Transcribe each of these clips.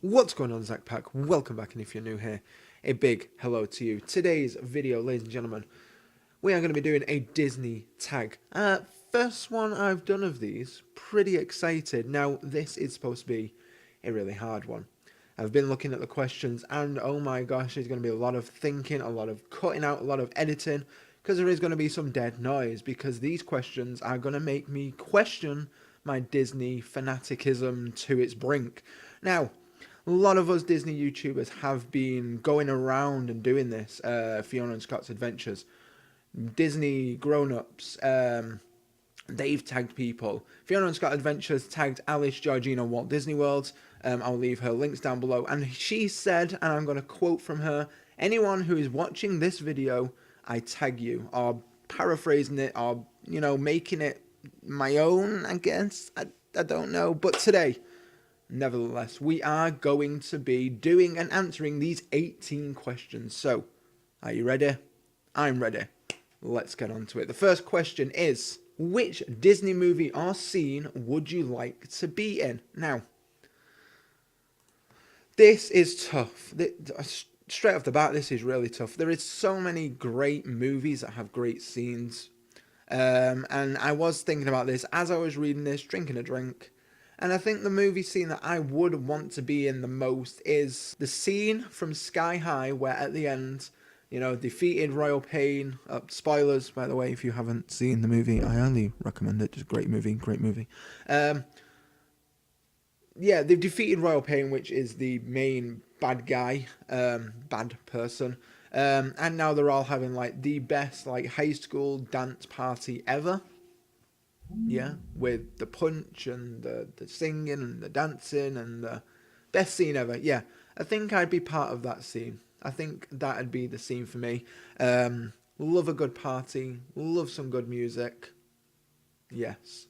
What's going on, Zach Pack? Welcome back, and if you're new here, a big hello to you. Today's video, ladies and gentlemen, we are going to be doing a Disney tag. First one I've done of these, pretty excited. Now, this is supposed to be a really hard one. I've been looking at the questions, and oh my gosh, there's going to be a lot of thinking, a lot of cutting out, a lot of editing, because there is going to be some dead noise, because these questions are going to make me question my Disney fanaticism to its brink. Now, a lot of us Disney YouTubers have been going around and doing this. Fiona and Scott's Adventures, Disney grown-ups, they've tagged people. Fiona and Scott Adventures tagged Alice, Georgina, Walt Disney World. I'll leave her links down below. And she said, and I'm going to quote from her, anyone who is watching this video, I tag you. Or paraphrasing it, or, making it my own, I guess. I don't know. But today, nevertheless, we are going to be doing and answering these 18 questions. So, are you ready? I'm ready. Let's get on to it. The first question is, which Disney movie or scene would you like to be in? Now, this is tough. Straight off the bat, this is really tough. There is so many great movies that have great scenes. And I was thinking about this as I was reading this, drinking a drink. And I think the movie scene that I would want to be in the most is the scene from Sky High where at the end, defeated Royal Pain. Spoilers, by the way, if you haven't seen the movie, I highly recommend it. It's a great movie, great movie. Yeah, they've defeated Royal Pain, which is the main bad guy, bad person. And now they're all having like the best high school dance party ever. Yeah, with the punch and the singing and the dancing and the best scene ever. Yeah, I think I'd be part of that scene. I think that'd be the scene for me. Love a good party, love some good music. Yes,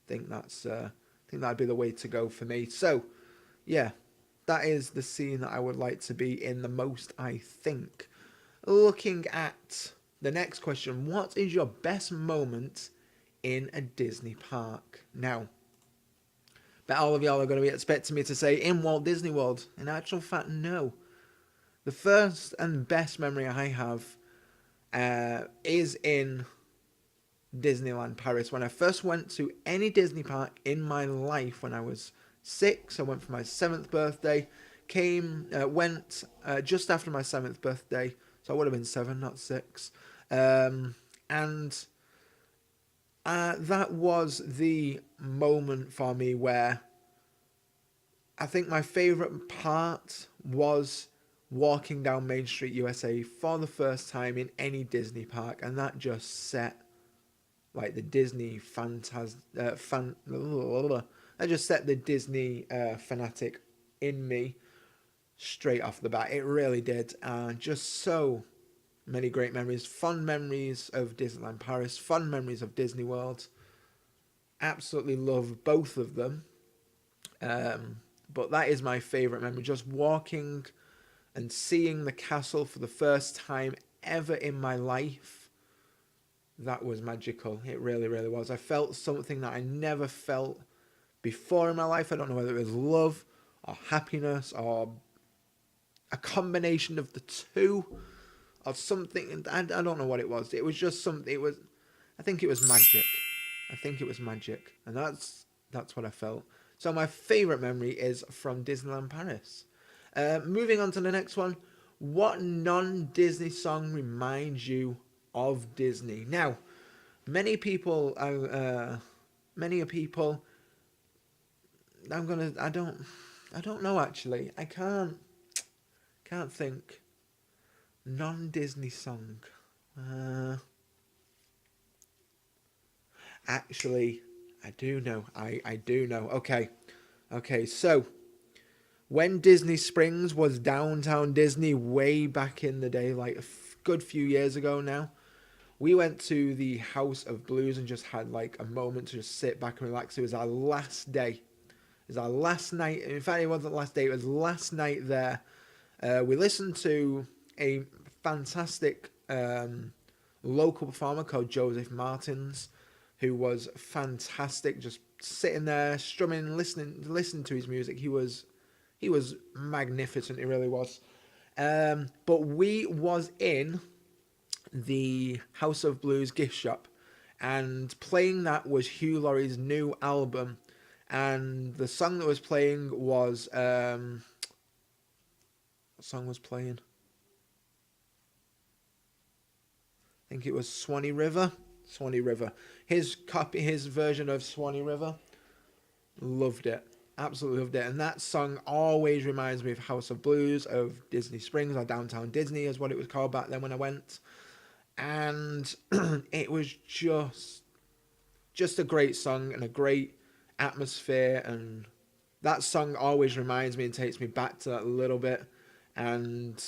think that'd be the way to go for me. So, yeah, that is the scene that I would like to be in the most, I think. Looking at the next question, what is your best moment in a Disney park? Now, bet all of y'all are going to be expecting me to say in Walt Disney World. In actual fact, no. The first and best memory I have is in Disneyland Paris. When I first went to any Disney park in my life when I was 6, I went for my 7th birthday. Went just after my 7th birthday, so I would have been 7, not 6. And that was the moment for me where I think my favourite part was walking down Main Street USA for the first time in any Disney park, and that just set the Disney that just set the Disney fanatic in me straight off the bat. It really did. Just so many great memories, fond memories of Disneyland Paris, fond memories of Disney World. Absolutely love both of them. But that is my favourite memory, just walking and seeing the castle for the first time ever in my life. That was magical. It really, really was. I felt something that I never felt before in my life. I don't know whether it was love or happiness or a combination of the two or something. I don't know what it was. It was just something. I think it was magic. I think it was magic. And that's what I felt. So my favourite memory is from Disneyland Paris. Moving on to the next one. What non-Disney song reminds you of Disney? Now, many people, I don't know actually. I can't think. Non-Disney song. Actually, I do know. I do know. Okay, so when Disney Springs was Downtown Disney way back in the day, like a good few years ago now, we went to the House of Blues and just had a moment to just sit back and relax. It was our last day. It was our last night. In fact, it wasn't last day. It was last night there. We listened to a fantastic local performer called Joseph Martins, who was fantastic. Just sitting there, strumming, listening to his music. He He was magnificent, he really was. But we was in the House of Blues gift shop, and playing that was Hugh Laurie's new album, and the song that was playing was what song was playing? I think it was Swanee River. Swanee River. His version of Swanee River. Loved it. Absolutely loved it. And that song always reminds me of House of Blues, of Disney Springs, or Downtown Disney is what it was called back then when I went. And it was just a great song and a great atmosphere, and that song always reminds me and takes me back to that a little bit, and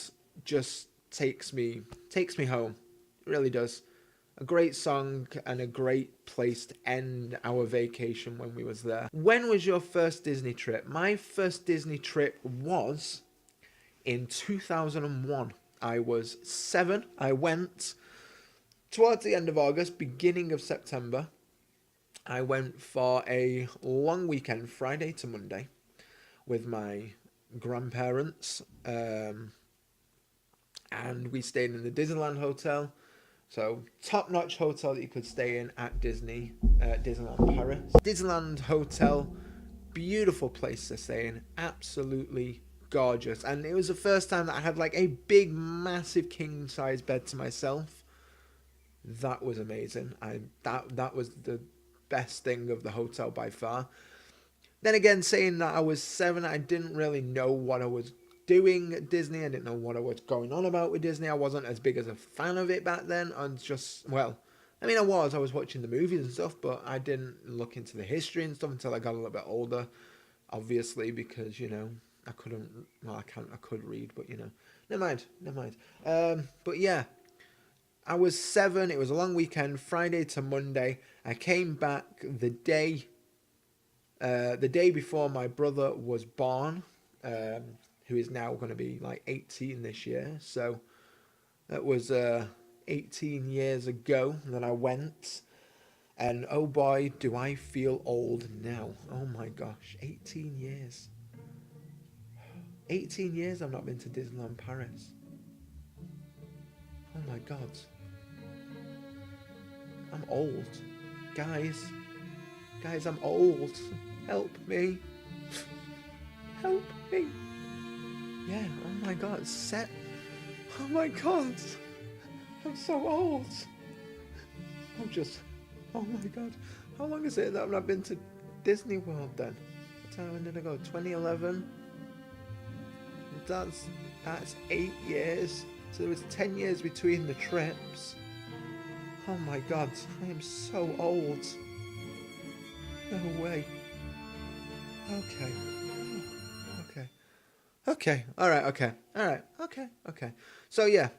just takes me home. It really does. A great song and a great place to end our vacation when we was there. When was your first Disney trip? My first Disney trip was in 2001. I was 7. I went towards the end of August, beginning of September. I went for a long weekend, Friday to Monday, with my grandparents. And we stayed in the Disneyland Hotel. So, top-notch hotel that you could stay in at Disneyland Paris. Disneyland Hotel, beautiful place to stay in, absolutely gorgeous. And it was the first time that I had like a big, massive king-size bed to myself. That was amazing. That was the best thing of the hotel by far. Then again, saying that I was 7, I didn't really know what I was doing at Disney. I didn't know what I was going on about with Disney. I wasn't as big as a fan of it back then. I was watching the movies and stuff, but I didn't look into the history and stuff until I got a little bit older, obviously, because, I could read, but, never mind. But yeah, I was 7, it was a long weekend, Friday to Monday. I came back the day before my brother was born, who is now going to be like 18 this year. So that was 18 years ago that I went. And oh boy, do I feel old now. Oh my gosh, 18 years. 18 years I've not been to Disneyland Paris. Oh my God. I'm old. Guys, I'm old. Help me. Help me. Yeah, oh my God, oh my God, I'm so old. Oh my God, how long is it that I've not been to Disney World then? When did I go? 2011? That's 8 years, so there was 10 years between the trips. Oh my God, I am so old. No way. Okay. So yeah,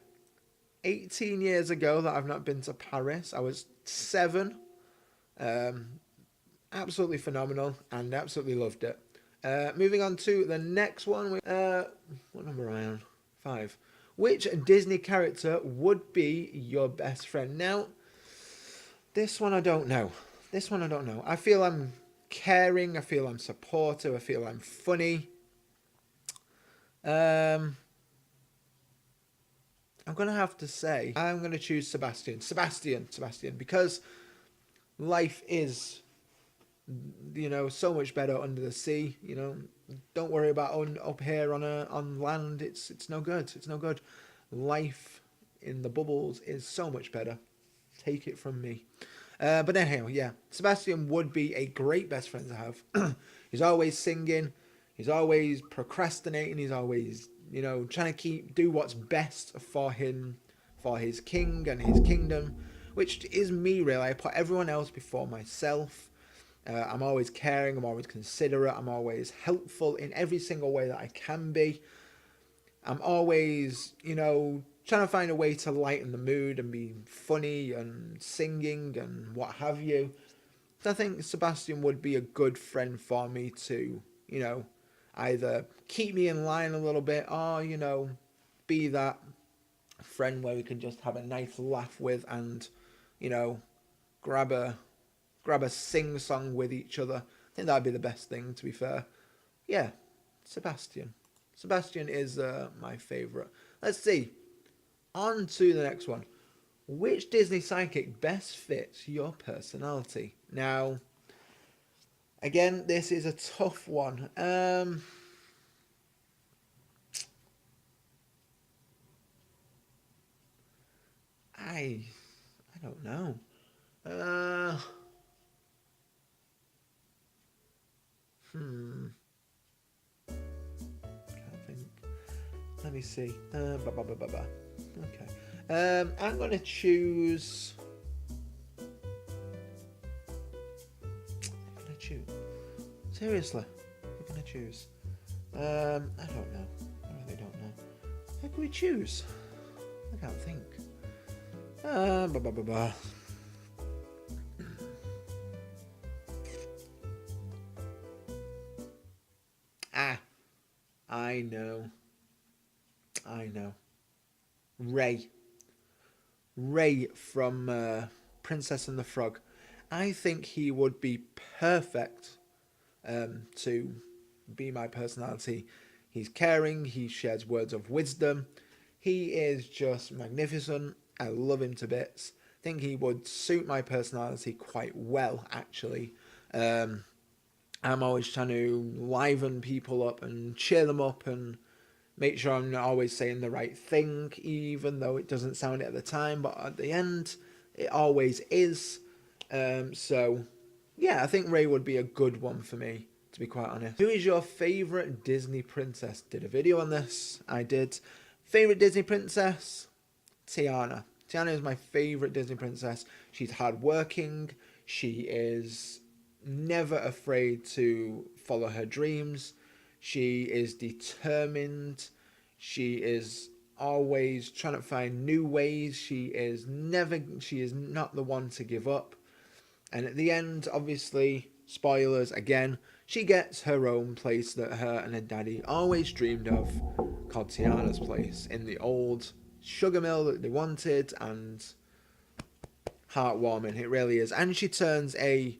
18 years ago that I've not been to Paris. I was 7. Absolutely phenomenal and absolutely loved it. Moving on to the next one. What number am I on? 5. Which Disney character would be your best friend? Now, this one I don't know. I feel I'm caring. I feel I'm supportive. I feel I'm funny. I'm going to have to say, I'm going to choose Sebastian, because life is, so much better under the sea. Don't worry about up here on land. It's no good. Life in the bubbles is so much better. Take it from me. But anyhow, yeah, Sebastian would be a great best friend to have. He's always singing. He's always procrastinating. He's always, trying to do what's best for him, for his king and his kingdom, which is me, really. I put everyone else before myself. I'm always caring. I'm always considerate. I'm always helpful in every single way that I can be. I'm always, trying to find a way to lighten the mood and be funny and singing and what have you. So I think Sebastian would be a good friend for me to, either keep me in line a little bit or, be that friend where we can just have a nice laugh with and, grab a sing song with each other. I think that'd be the best thing, to be fair. Yeah, Sebastian. Sebastian is my favourite. Let's see. On to the next one. Which Disney sidekick best fits your personality? Now, again, this is a tough one. I don't know. Can't think. Let me see. Okay. I'm gonna choose. I'm gonna choose. Seriously, I'm gonna choose. I don't know. I really don't know. How can we choose? I can't think. Ah, I know. Ray. Ray from Princess and the Frog. I think he would be perfect to be my personality. He's caring, he shares words of wisdom. He is just magnificent. I love him to bits. I think he would suit my personality quite well, actually. I'm always trying to liven people up and cheer them up and make sure I'm always saying the right thing, even though it doesn't sound it at the time, but at the end, it always is. So, yeah, I think Ray would be a good one for me, to be quite honest. Who is your favourite Disney princess? Did a video on this. I did. Favourite Disney princess? Tiana. Tiana is my favourite Disney princess. She's hardworking. She is never afraid to follow her dreams. She is determined. She is always trying to find new ways. She is not the one to give up. And at the end, obviously, spoilers again, she gets her own place that her and her daddy always dreamed of, called Tiana's place, in the old sugar mill that they wanted, and heartwarming, it really is. And she turns a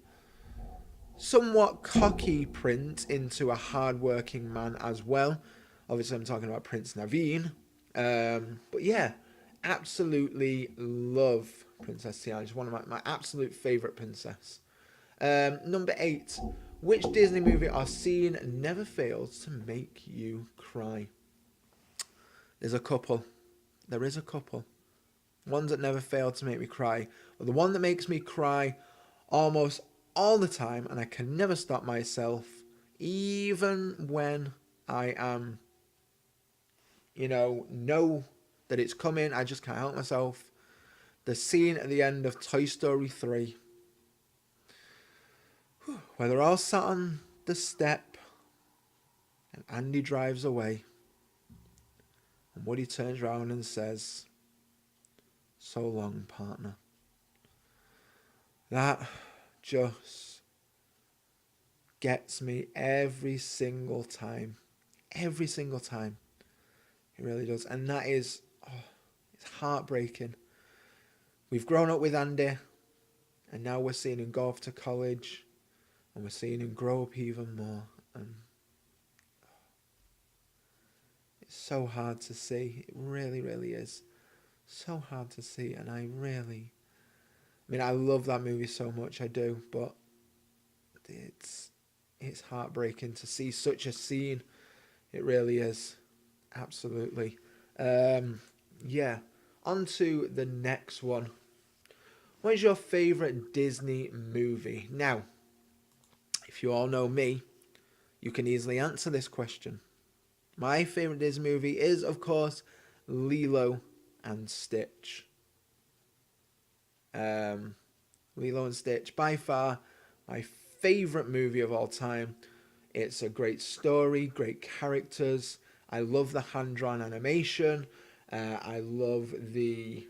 somewhat cocky prince into a hard-working man as well. Obviously, I'm talking about Prince Naveen. But yeah, absolutely love Princess Tiana. She's one of my absolute favourite princess. Number 8. Which Disney movie or scene never fails to make you cry? There's a couple. There is a couple. Ones that never fail to make me cry. But the one that makes me cry almost all the time, and I can never stop myself, even when I am, know that it's coming, I just can't help myself. The scene at the end of Toy Story 3, where they're all sat on the step, and Andy drives away, and Woody turns around and says, "So long, partner." That just gets me every single time. Every single time. It really does. And that is, it's heartbreaking. We've grown up with Andy, and now we're seeing him go off to college, and we're seeing him grow up even more. And it's so hard to see. It really, really is. So hard to see. And I love that movie so much, I do, but it's heartbreaking to see such a scene. It really is. Absolutely. Yeah. On to the next one. What is your favourite Disney movie? Now, if you all know me, you can easily answer this question. My favourite Disney movie is, of course, Lilo and Stitch. Lilo and Stitch, by far my favourite movie of all time. It's a great story, great characters. I love the hand-drawn animation. I love the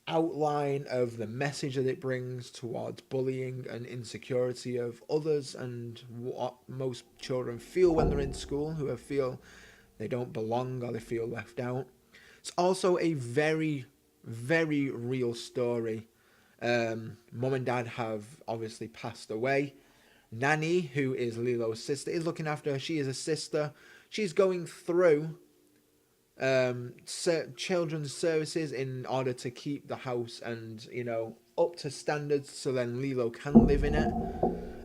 outline of the message that it brings towards bullying and insecurity of others, and what most children feel when they're in school, who feel they don't belong or they feel left out. It's also a very, very real story. Mum and Dad have obviously passed away. nanny, who is Lilo's sister, is looking after her. She is a sister. She's going through children's services in order to keep the house and, up to standards so then Lilo can live in it.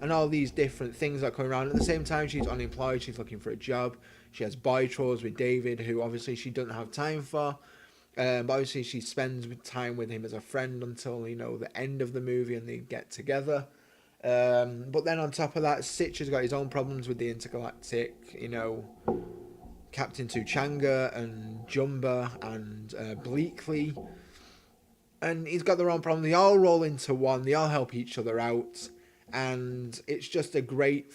And all these different things that come around. At the same time, she's unemployed. She's looking for a job. She has boy chores with David, who obviously she doesn't have time for. But obviously she spends time with him as a friend until, the end of the movie and they get together. But then on top of that, Stitch has got his own problems with the intergalactic, Captain Tuchanga and Jumba and Bleakley. And he's got their own problem. They all roll into one. They all help each other out. And it's just a great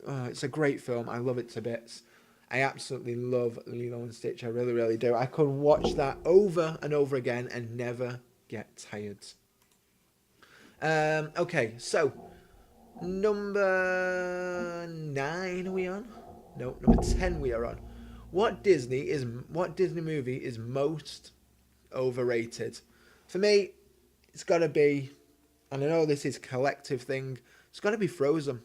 it's a great film. I love it to bits. I absolutely love Lilo and Stitch. I really, really do. I could watch that over and over again and never get tired. Okay, so number 9 are we on? No, number 10 we are on. What Disney movie is most overrated? For me, it's got to be, and I know this is a collective thing, it's got to be Frozen.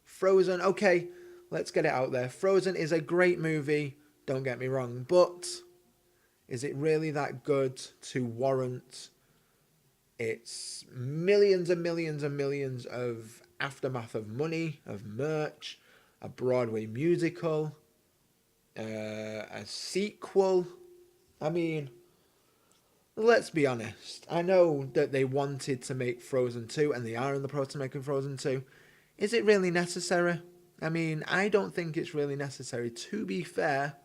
Frozen, okay, let's get it out there. Frozen is a great movie, don't get me wrong, but is it really that good to warrant its millions and millions and millions of aftermath of money, of merch, a Broadway musical, a sequel? I mean, let's be honest. I know that they wanted to make Frozen 2, and they are in the process of making Frozen 2. Is it really necessary? I mean, I don't think it's really necessary, to be fair.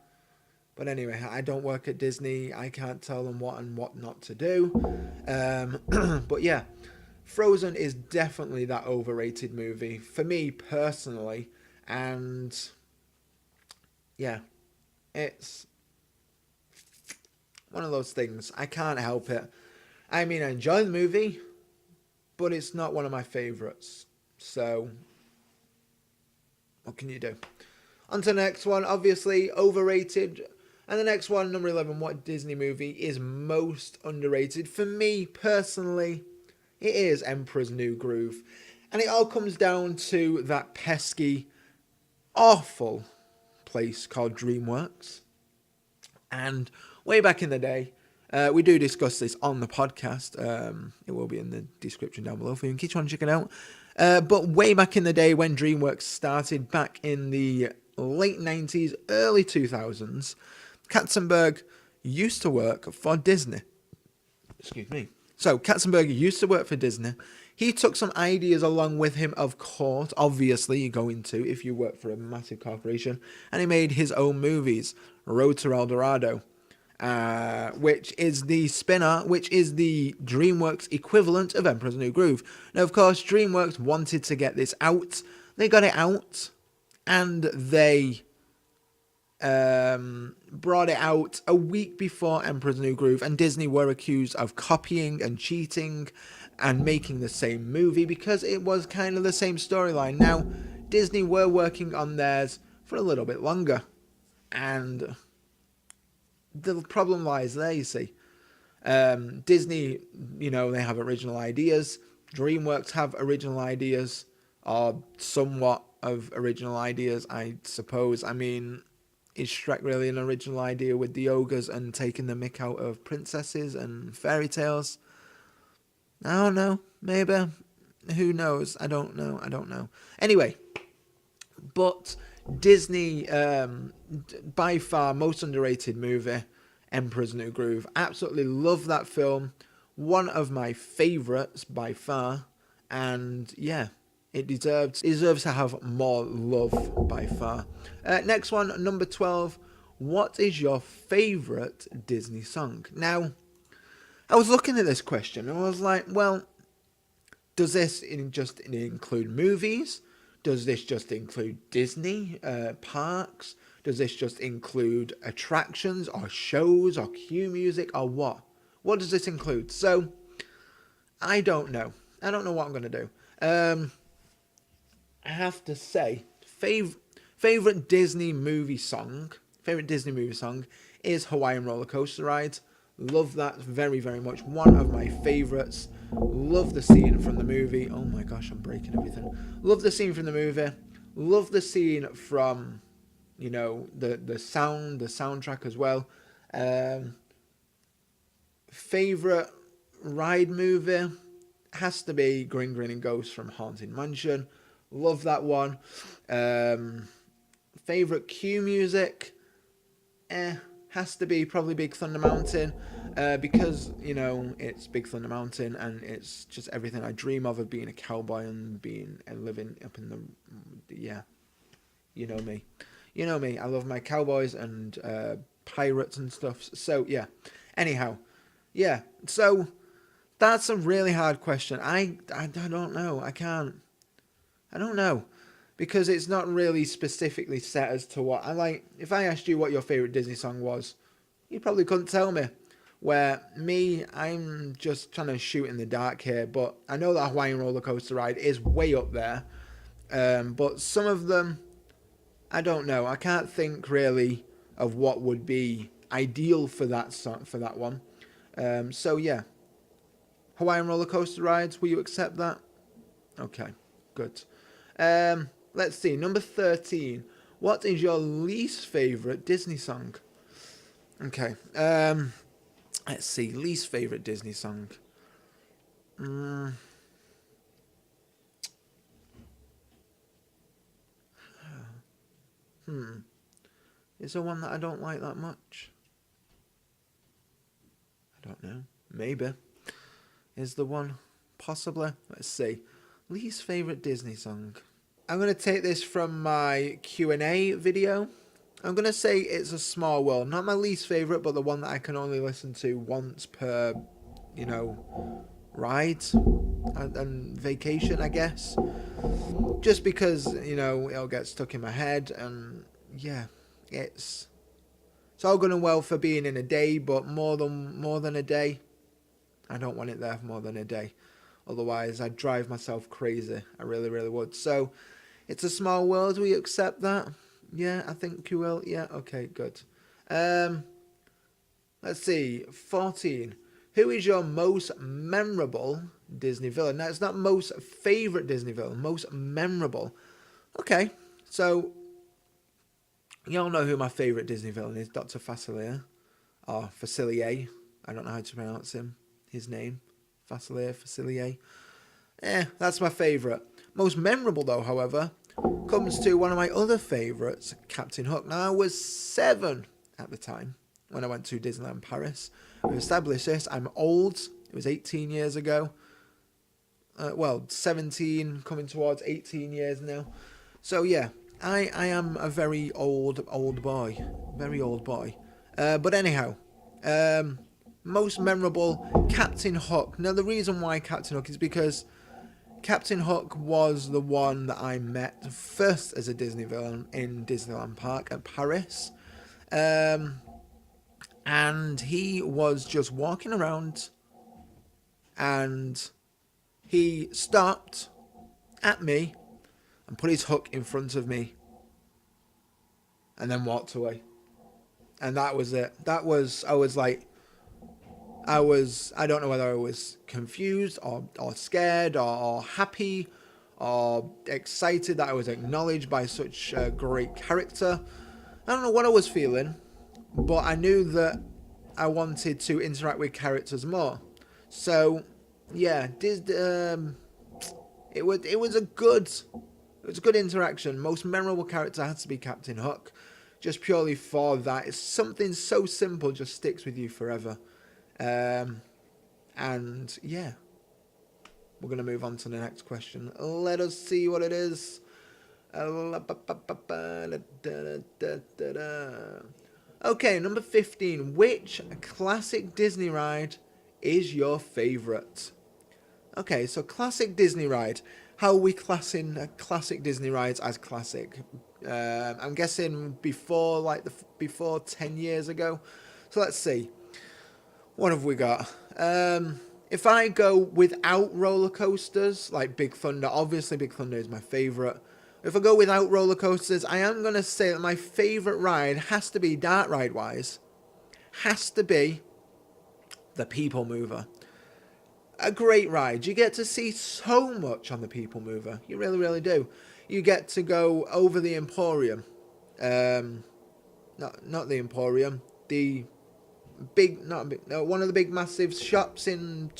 But anyway, I don't work at Disney. I can't tell them what and what not to do. But yeah, Frozen is definitely that overrated movie for me personally. And yeah, it's one of those things. I can't help it. I mean, I enjoy the movie, but it's not one of my favourites. So, what can you do? On to the next one. Obviously, overrated. And the next one, number 11, what Disney movie is most underrated? For me, personally, it is Emperor's New Groove. And it all comes down to that pesky, awful place called DreamWorks. And way back in the day, we do discuss this on the podcast. It will be in the description down below for you in case you want to check it out. But way back in the day when DreamWorks started, back in the late 90s, early 2000s, Katzenberg used to work for Disney. Excuse me. So Katzenberg used to work for Disney. He took some ideas along with him, of course. Obviously, you're going to if you work for a massive corporation. And he made his own movies. Road to El Dorado, which is the spin-off, which is the DreamWorks equivalent of Emperor's New Groove. Now, of course, DreamWorks wanted to get this out. They got it out, and they brought it out a week before Emperor's New Groove, and Disney were accused of copying and cheating and making the same movie because it was kind of the same storyline. Now, Disney were working on theirs for a little bit longer, and the problem lies there, you see. Disney, they have original ideas. DreamWorks have original ideas, or somewhat of original ideas, I suppose. I mean, is Shrek really an original idea with the ogres and taking the mick out of princesses and fairy tales? I don't know. Maybe. Who knows? I don't know. Anyway, but Disney, by far most underrated movie, Emperor's New Groove. Absolutely love that film. One of my favourites by far. And yeah, it deserves to have more love by far. Next one, number 12. What is your favourite Disney song? Now, I was looking at this question and I was like, well, does this just include movies? Does this just include Disney parks? Does this just include attractions or shows or cue music or what? What does this include? So, I don't know. I don't know what I'm going to do. I have to say, favorite Disney movie song is Hawaiian Roller Coaster Ride. Love that very, very much. One of my favourites. Love the scene from the movie. Oh my gosh, I'm breaking everything. Love the scene from the movie. Love the scene from, you know, the soundtrack as well. Favourite ride movie has to be Grin Grinning Ghost from Haunted Mansion. Love that one. Favourite cue music? Has to be probably Big Thunder Mountain, because, you know, it's Big Thunder Mountain and it's just everything I dream of being a cowboy and living up in the, yeah, you know me. You know me, I love my cowboys and pirates and stuff, so yeah. Anyhow, yeah, so that's a really hard question. I don't know, I don't know. Because it's not really specifically set as to what I like. If I asked you what your favourite Disney song was, you probably couldn't tell me. Where me, I'm just trying to shoot in the dark here. But I know that Hawaiian Roller Coaster Ride is way up there. But some of them, I don't know. I can't think really of what would be ideal for that song, for that one. So yeah, Hawaiian Roller Coaster Rides. Will you accept that? Okay, good. Let's see, number 13. What is your least favourite Disney song? Okay, let's see, least favourite Disney song. Is there one that I don't like that much? I don't know. Maybe. Is there one? Possibly. Let's see. Least favourite Disney song. I'm going to take this from my Q&A video. I'm going to say It's a Small World. Not my least favourite, but the one that I can only listen to once per, you know, ride and vacation, I guess. Just because, you know, it'll get stuck in my head. And, yeah, it's all good and well for being in a day, but more than a day, I don't want it there for more than a day. Otherwise, I'd drive myself crazy. I really, really would. So, It's a Small World. Will you accept that? Yeah, I think you will. Yeah, okay, good. Let's see. 14. Who is your most memorable Disney villain? Now, it's not most favourite Disney villain. Most memorable. Okay, so you all know who my favourite Disney villain is. Dr. Facilier. Or Facilier. I don't know how to pronounce his name. Facilier. That's my favourite. Most memorable, though, however, comes to one of my other favourites, Captain Hook. Now, I was 7 at the time when I went to Disneyland Paris. We've established this. I'm old. It was 18 years ago. 17, coming towards 18 years now. So, yeah, I am a very old boy. Very old boy. But anyhow, most memorable, Captain Hook. Now, the reason why Captain Hook is because Captain Hook was the one that I met first as a Disney villain in Disneyland Park at Paris. And he was just walking around and he stopped at me and put his hook in front of me and then walked away. And that was it. I don't know whether I was confused or scared or happy or excited that I was acknowledged by such a great character. I don't know what I was feeling, but I knew that I wanted to interact with characters more. So, yeah, it was a good interaction. Most memorable character has to be Captain Hook, just purely for that. It's something so simple, just sticks with you forever. And yeah, we're going to move on to the next question. Let us see what it is. Okay, number 15. Which classic Disney ride is your favourite? Okay, so classic Disney ride. How are we classing classic Disney rides as classic? I'm guessing before 10 years ago. So let's see. What have we got? If I go without roller coasters, like Big Thunder, obviously Big Thunder is my favourite. If I go without roller coasters, I am going to say that my favourite ride has to be, dark ride wise, has to be the People Mover. A great ride. You get to see so much on the People Mover. You really, really do. You get to go over the Emporium. Not the Emporium. The big, not big, no, one of the big massive shops in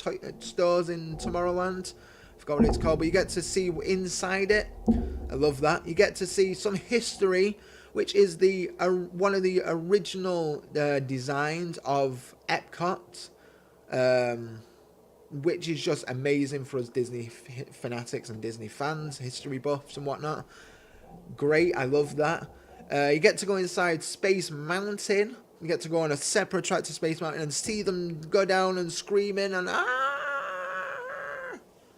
stores in Tomorrowland. I forgot what it's called, but you get to see inside it. I love that. You get to see some history, which is the one of the original designs of Epcot, which is just amazing for us Disney fanatics and Disney fans, history buffs and whatnot. Great, I love that. You get to go inside Space Mountain. You get to go on a separate track to Space Mountain and see them go down and screaming and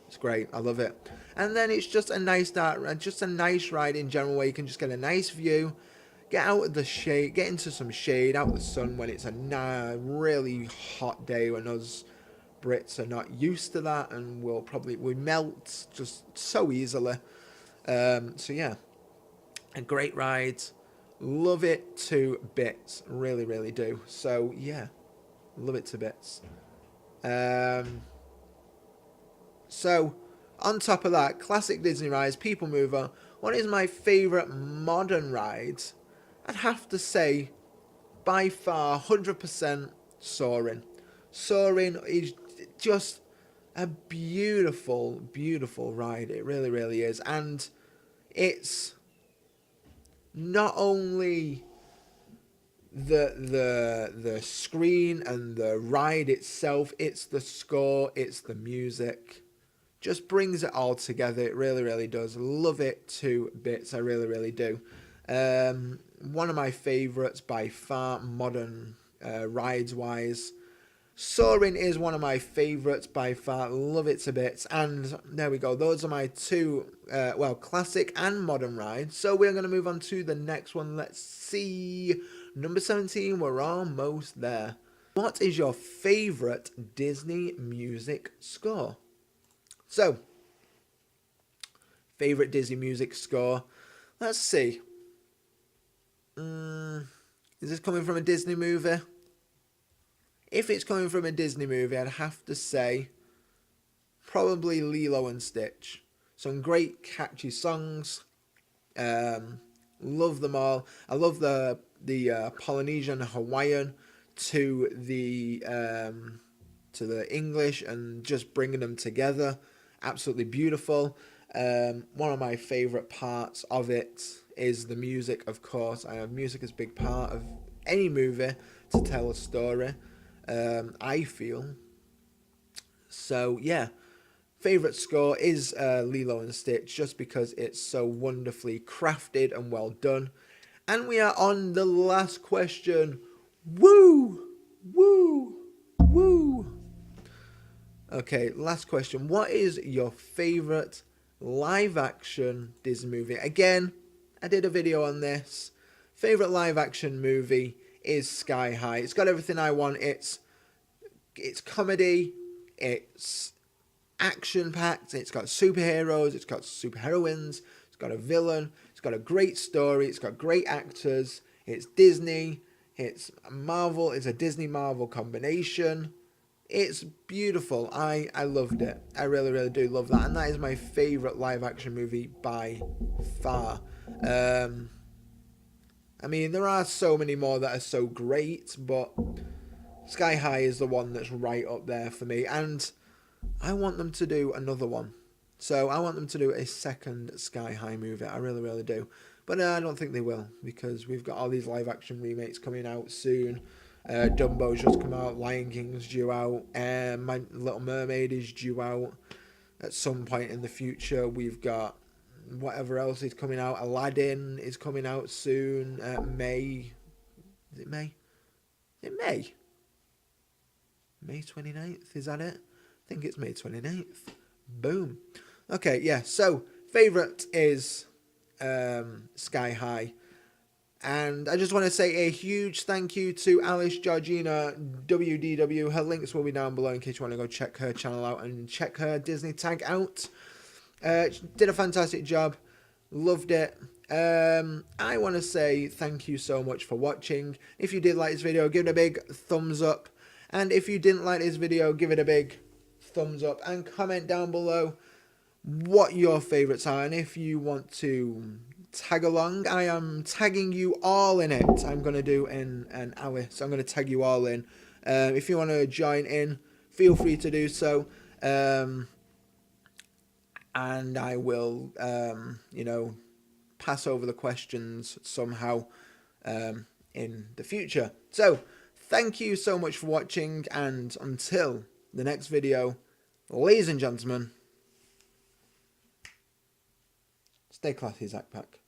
It's great. I love it. And then it's just a nice ride in general where you can just get a nice view, get out of the shade, get into some shade, out of the sun when it's a really hot day when us Brits are not used to that and we melt just so easily. So yeah, a great ride. Love it to bits. Really, really do. So yeah, love it to bits. So on top of that, classic Disney rides, People Mover. What is my favourite modern ride? I'd have to say, by far, 100% Soarin'. Soarin' is just a beautiful, beautiful ride. It really, really is. And it's not only the screen and the ride itself, it's the score, it's the music. Just brings it all together. It really, really does. Love it to bits. I really, really do. One of my favourites by far, modern rides-wise. Soarin' is one of my favourites by far. Love it to bits. And there we go. Those are my two, classic and modern rides. So we're going to move on to the next one. Let's see. Number 17. We're almost there. What is your favourite Disney music score? So, favourite Disney music score. Let's see. Is this coming from a Disney movie? If it's coming from a Disney movie, I'd have to say probably Lilo and Stitch. Some great catchy songs. Love them all. I love the Polynesian Hawaiian to the English and just bringing them together. Absolutely beautiful. One of my favourite parts of it is the music, of course. I have music as a big part of any movie to tell a story. I feel. So yeah, favourite score is Lilo and Stitch, just because it's so wonderfully crafted and well done. And we are on the last question. Woo! Woo! Woo! Okay, last question. What is your favourite live-action Disney movie? Again, I did a video on this. Favourite live-action movie is Sky High. It's got everything I want. It's comedy. It's action-packed. It's got superheroes. It's got superheroines. It's got a villain. It's got a great story. It's got great actors. It's Disney. It's Marvel. It's a Disney-Marvel combination. It's beautiful. I loved it. I really, really do love that. And that is my favourite live-action movie by far. I mean, there are so many more that are so great, but Sky High is the one that's right up there for me. And I want them to do another one. So I want them to do a second Sky High movie. I really, really do. But I don't think they will, because we've got all these live-action remakes coming out soon. Dumbo's just come out, Lion King's due out, My Little Mermaid is due out at some point in the future. We've got whatever else is coming out. Aladdin is coming out soon. May. Is it May? Is it May? May 29th, is that it? I think it's May 29th. Boom. Okay, yeah, so favourite is Sky High. And I just want to say a huge thank you to Alice Georgina WDW. Her links will be down below in case you want to go check her channel out and check her Disney tag out. She did a fantastic job. Loved it. I want to say thank you so much for watching. If you did like this video, give it a big thumbs up. And if you didn't like this video, give it a big thumbs up and comment down below what your favorites are. And if you want to tag along, I am tagging you all in it. I'm going to do in an hour, so I'm going to tag you all in. If you want to join in, feel free to do so. And I will, you know, pass over the questions somehow in the future. So, thank you so much for watching, and until the next video, ladies and gentlemen, stay classy, Zack Pack.